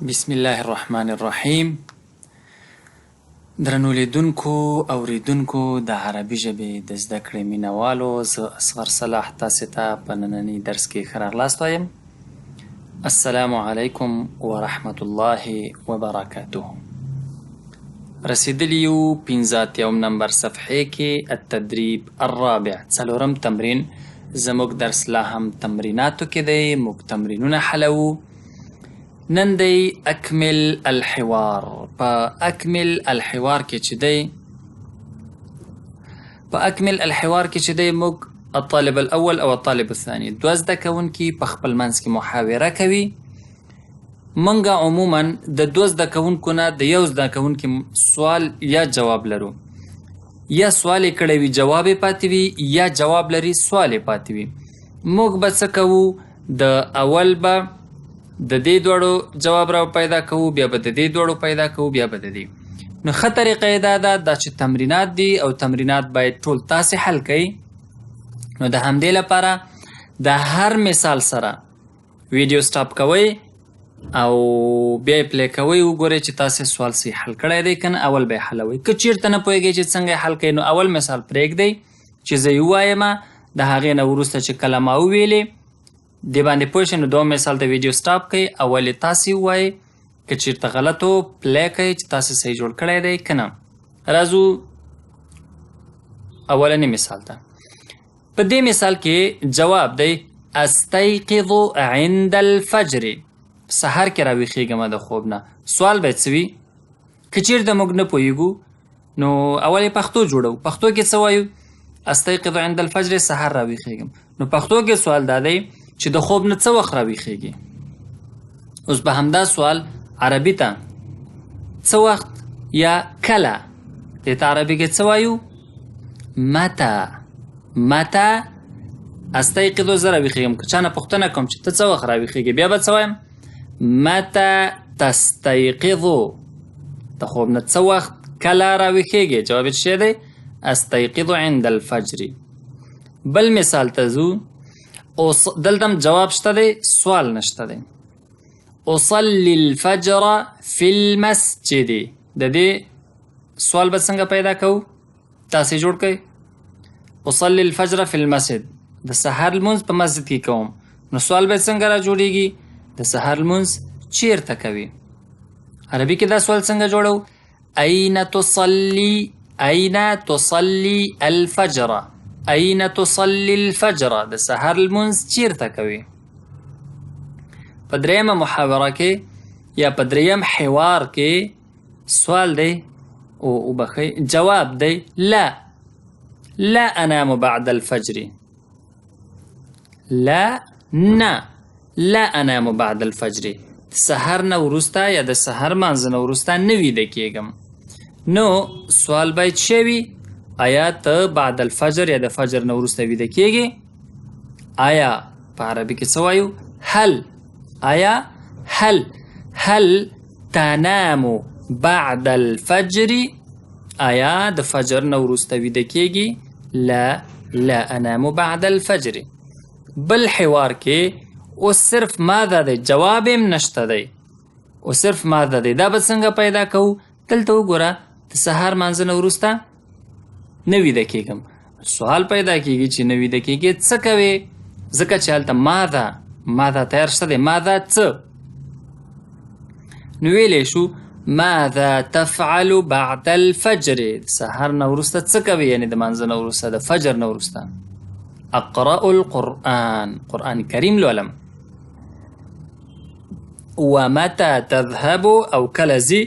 بسم الله الرحمن الرحیم. درنو لیدونکو اوریدونکو د عربي ژبې د زده کړې مینوالو، زه اصغر صلاح تاسې ته په ننني درس کې ښه راغلاست وایم. السلام علیکم ورحمة الله وبرکاته. رسیدلی یو 85 نمبر صفحې کې التدریب الرابع، څلورم تمرین. زموږ درس لا هم تمریناتو کې دی، موږ تمرینونه حلوو. نن دی اکمل الحوار. په اکمل الحوار کې چې دی موږ الطالب الاول او الطالب الثاني دوه زده کوونکي په خپل منځ کې محاوره کوي. موږ عموما د دوه زده کوونکو نه د یو زده کوونکي سوال یا جواب لرو، یا سوال یې کړی وي جواب یې پاتې وي، یا جواب لري سوال یې پاتې وي. موږ به څه کوو؟ د اول به د دې دوړو جواب را پیدا کوو، بیا به د دې دوړو پیدا کوو، بیا به د دې. نو ښه طریقه یې دا چې تمرینات دي او تمرینات باید ټول تاسې حل کړئ. نو د همدې لپاره د هر مثال سره ویډیو سټاپ کوئ او بیا یې پلی کوئ، وګورئ چې تاسې سوال صحیح حل کړی دی که نه، اول به یې حلوئ. که چېرته نه پوهېږئ چې څنګه یې حل کړئ، نو اول مثال پرېږدئ چې زه یې ووایم، د هغې نه وروسته چې کله ما وویلې دې باندې پوه شئ، نو دوم مثال د ویډیو سټاپ کوئ، اول یې تاسې ووایئ، که چېرته غلط و پلی کوئ چې تاسې صحیح جوړ کړی دی که نه. راځو اولني مثال ته. په دې مثال کې جواب دی استيقظ عند الفجر، سحر کې راویښېږم د خوب نه. سوال باید څه وي؟ که چېرته موږ نه پوهېږو نو اول یې پښتو جوړو. پښتو کې څه وایو؟ استيقظ عند الفجر، سحر راویښېږم. نو پښتو کې سوال دا دی چې د خوب نه څه وخت راویښېږي. اوس به همدا سوال عربي ته څه وخت یا کله، دې ته عربي کې څه وایو؟ متى استيقظ، زه راویښېږم. که چا نه پوښتنه کوم چې ته څه وخت راویښېږې، بیا به څه وایم؟ متى تستيقظ، د خوب نه څه وخت کله راویښېږې. جواب یې څه دی؟ استيقظ عند الفجر. بل مثال ته ځو. دلته جواب شته دی، سوال نشته دی. اصلي الفجر في المسجد، د دې سوال به څنګه پیدا کوو؟ تاسې جوړ کړئ. اصلي الفجر في المسجد، د سحر لمونځ په مسجد کې کوم. نو سوال به څنګه را جوړیږي؟ د سحر لمونځ چیرته کوي؟ عربي کې دا سوال څنګه جوړو؟ أين تصلي الفجر، أين تصلي الفجر، د سحر لمونځ چیرته کوي؟ په درېیمه محاوره کې یا په درېیم حوار کې سوال دی او بخی جواب دی لا أنام بعد الفجر. لا أنام بعد الفجر، سحر نه وروسته یا د سحر مانځه نه وروسته نه ویده کېږم. نو سوال باید څه وي؟ آیا ته بعد الفجر یا د فجر نه وروسته ویده کېږې؟ آیا په عربي کې څه وایو؟ هل تنام بعد الفجر، آیا د فجر نه وروسته ویده کېږي؟ لا انام بعد الفجر. بل حوار کې اوس صرف ماذا دی، جواب هم نشته دی، او صرف ماذا دی. دا به څنګه پیدا کوو؟ دلته وګوره، د سهار مانځه نه وروسته نه ویده کېږم. سوال پیدا کېږي چې نه ویده کېږي څه کوې؟ ځکه چې هلته ماذا تیار شته دی. ماذا څه؟ نو ویلی شو ماذا تفعل بعد الفجر، د سهار نه وروسته څه کوې؟ یعنې د مانځه نه وروسته، د فجر نه وروسته. اقرأ القرآن، قرآن کریم لولم. ومتى تذهب، او کله ځي.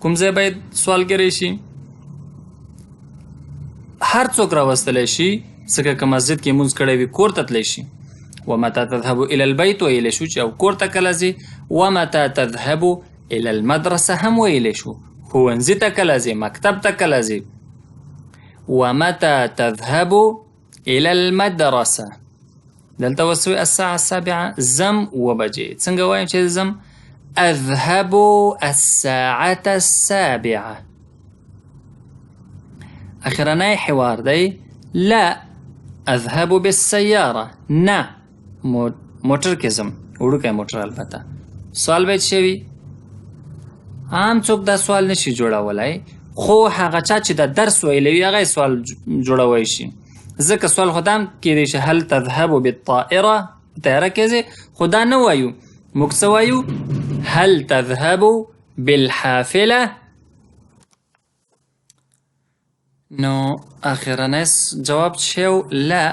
کوم ځای باید سوالګری شي؟ هر څوک راوستلی شي، ځکه که مسجد کې مونځ کړی وي کور ته تلی شي. ومتى تذهب الى البيت ویلی شو چې او کور ته کله ځي. ومتى تذهب الى المدرسه هم ویلی شو، ښوونځي ته کله ځي، مکتب ته کله ځي. ومتى تذهب الى المدرسه، دلته وسوي الساعه 7، زم 7 بجې. څنګه وایم چې زم؟ اذهب الساعه 7. اخرنی حوار دی لا اذهب بالسياره، نه موټر کې ځم، وړوکی موټر. البته سوال باید شوي عام څوک دا سوال نشي جوړولای، خو هغه چا چې دا درس ویلی وي هغه سوال جوړوی شي. ځکه سوال خو دا هم کیدی شي هل تذهب بالطائره، طیاره کې ځې، خو دا نه وایو، موږ څه وایو؟ هل تذهب بالحافله. نو اخرنی جواب شو لا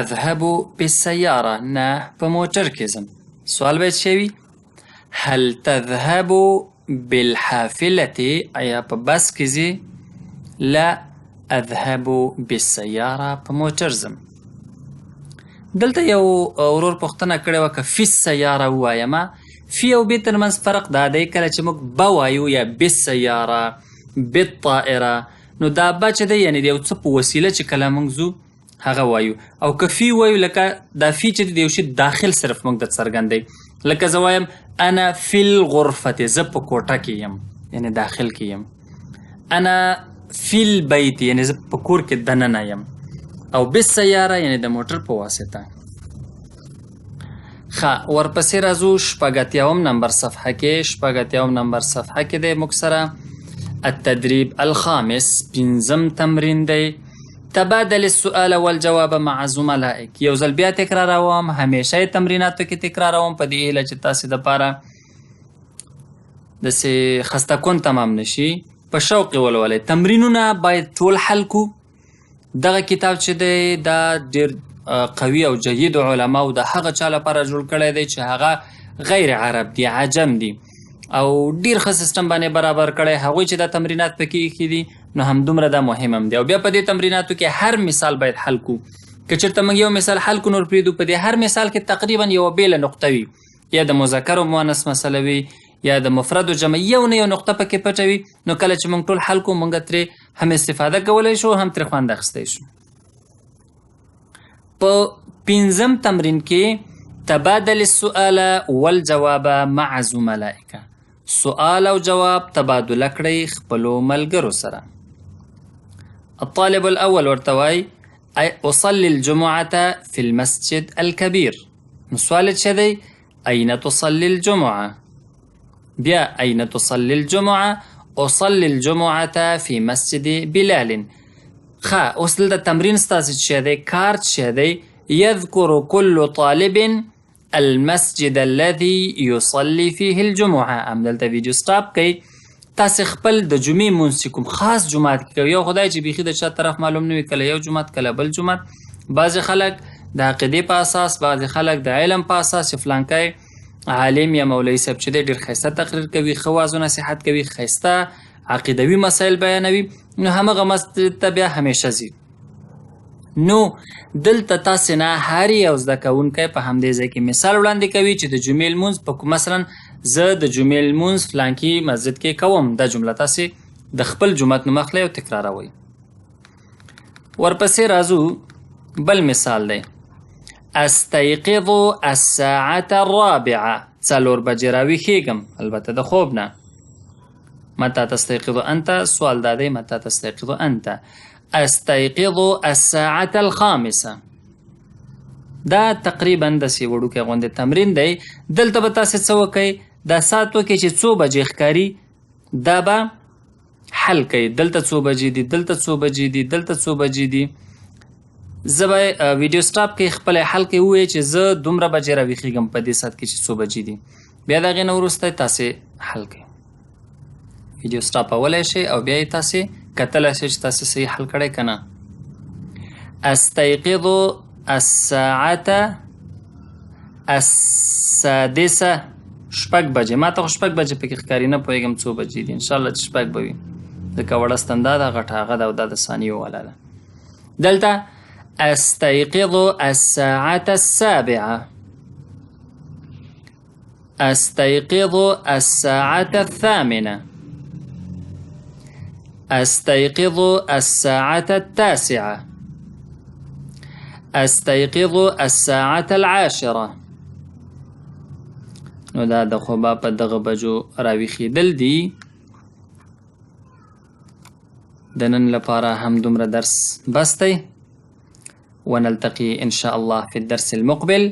اذهب بالسیاره، نه په موټر کې ځم. سوال باید شوي هل تذهب بالحافلة، ایا په بس کې ځې؟ لا اذهب بالسیاره، په موټر ځم. دلته یو ورور پوښتنه کړې وه که فی السیاره ووایمه. فی او بی ترمنځ فرق دا دی کله چې موږ به وایو یا بالسیاره بالطائره، نو دا به چې دی یعنې د یو څه په وسیله چې کله موږ ځو هغه وایو، او که فی وایو لکه دا فی چې د یو شي داخل صرف موږ ته څرګندوي. لکه زه وایم انا فی الغرفة، زه په کوټه کې یم یعنې داخل کې یم. انا فی البیت یعنې زه په کور کې دننه یم. او بالسیاره یعنې د موټر په واسطه. ښه، ورپسې راځو 80 نمبر صفحه کې. 80 نمبر صفحه کې دی موږ سره التدریب الخامس، 5م تمرین دی. تبادل السؤال والجواب مع زملائك. یو ځل بیا تکراروم، همیشه یې تمریناتو کې تکراروم په دې هیله چې تاسې دپاره داسې خسته کن تمام نشي، په شوق یې ولولئ. تمرینونه باید ټول حل کو. دغه کتاب چې دی دا ډېر قوي او جید علماو د هغه چا لپاره جوړ کړی دی چې هغه غیر عرب دي، عجم دي، او ډیر ښه سیستم باندې برابر کړی. هغوی چې دا تمرینات پکې ایښي دي نو همدومره دا مهم هم دی. او بیا په دې تمریناتو کې هر مثال باید حل کو. که چېرته موږ یو مثال حل کو نور پرېږدو، په دې هر مثال کې تقریبا یوه بېله نقطه وي، یا د مذکر او مؤنث مسله وي یا د مفرد و جمع، یو نه یو نقطه پکې پټه وي. نو کله چې موږ ټول حل کو موږ ترې هم استفاده کولی شو، هم ترې خوند اخیستی شو. په 5م تمرین کې تبادل السؤال والجواب مع زملائك، سؤال او جواب تبادله کړئ خپلو ملګرو سره. الطالب الاول ورته وایي اصلي الجمعة في المسجد الكبير. نو سوال څه دی؟ أين تصلي الجمعة؟ بیا أين تصلي الجمعة؟ أصلي الجمعة في مسجد بلال. ښه، اوس دلته تمرین ستاسې څه دی؟ کار څه دی؟ يذكر كل طالب المسجد الذي يصلي فيه الجمعة. هم دلته ویډیو سټاپ کوي، تاسې خپل د جمعې لمونځ چې کوم خاص جومات کې کوي، یو خدای چې بیخي د چا طرف معلوم نه وي، کله یو جومات کله بل جومات. بعضې خلک د عقیدې په اساس، بعضې خلک د علم په اساس چې فلانکی عالم یا مولوي صاحب چې دی ډېر ښایسته تقریر کوي، ښه واز و نصیحت کوي، ښایسته عقیدوي مسایل بیانوي، نو همغه مسجد ته بیا همیشه ځي. نو دلته تاسې نه هر یو زده کوونکی په همدې ځای کې مثال وړاندې کوي چې د جمعې لمونځ په مثلا زه د جمعې لمونځ فلانکي مسجد کې کوم. دا جمله تاسې د خپل جومات نوم اخلئ او تکراروئ. ورپسې راځو بل مثال دی. استيقظ الساعة الرابعة، 4 بجې راویښېږم، البته د خوب نه. متى تستيقظ أنت؟ سوال دا دی متى تستيقظ أنت. استيقظ الساعة الخامسة. دا تقریبا داسې وړوکی غوندې تمرین دی. دلته به تاسې څه وکئ؟ دا ساعت وکئ چې څو بجې ښکاري دا به حل کوئ. دلته څو بجې دي، دلته څو بجې دي، دلته څو بجې دي. زه به ویډیو سټاپ کې خپله حل کې ووایي چې زه دومره بجې راویښېږم په دې ساعت کې چې څو بجې دي. بیا د هغې نه وروسته تاسې حل کوئ. ویډیو سټاپ اولی شئ او بیا یې تاسې کتلی شئ چې تاسې صحیح حل کړی که نه. استيقظ الساعة السادسة، 6 بجې. ما ته خو 6 بجې پکې ښکاري، نه پوهېږم څو بجې دي. انشاءالله چې 6 به وي، ځکه وړه ستندا ده، غټه هغه ده او دا د ثانیو والا ده. دلته استيقظ الساعة السابعة، استيقظ الساعة الثامنة، استيقظ الساعة التاسعة، استيقظ الساعة العاشرة. نو دا د خوبه په دغه بجو راویښېدل دي. د نن لپاره هم دومره درس بس دی. ونلتقي إن شاء الله في الدرس المقبل،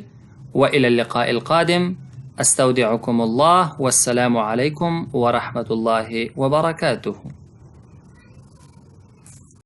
وإلى اللقاء القادم. استودعكم الله والسلام عليكم ورحمة الله وبركاته.